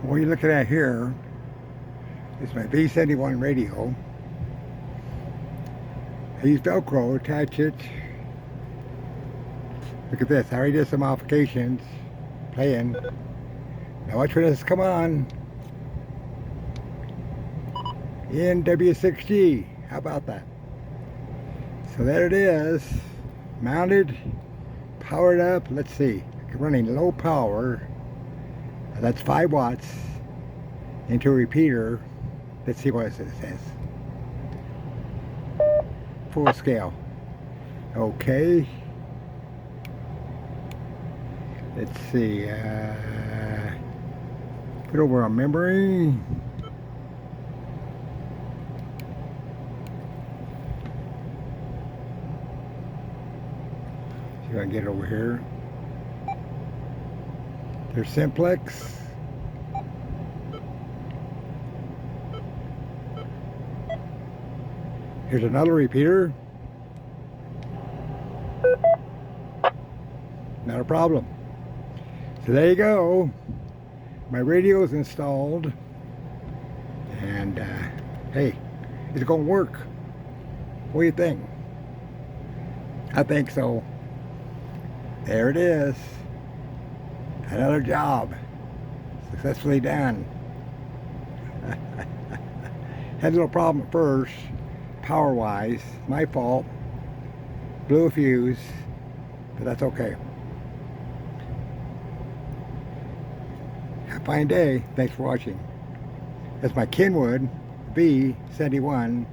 What you're looking at here is my V71 radio. I use Velcro, attach it. Look at this, I already did some modifications, playing. Now watch for this, come on. KNWD V, how about that? So there it is, mounted, powered up. Let's see, running low power. That's 5 watts into a repeater. Let's see what it says. Full scale. Okay. Let's see. Put over on memory. See if I can get it over here. There's simplex. Here's another repeater. Not a problem. So there you go. My radio is installed. And hey, it's going to work. What do you think? I think so. There it is. Another job successfully done. Had a little problem at first, power wise, my fault. Blew a fuse, but that's okay. Have a fine day. Thanks for watching. That's my KNWD V71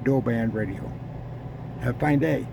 dual band radio. Have a fine day.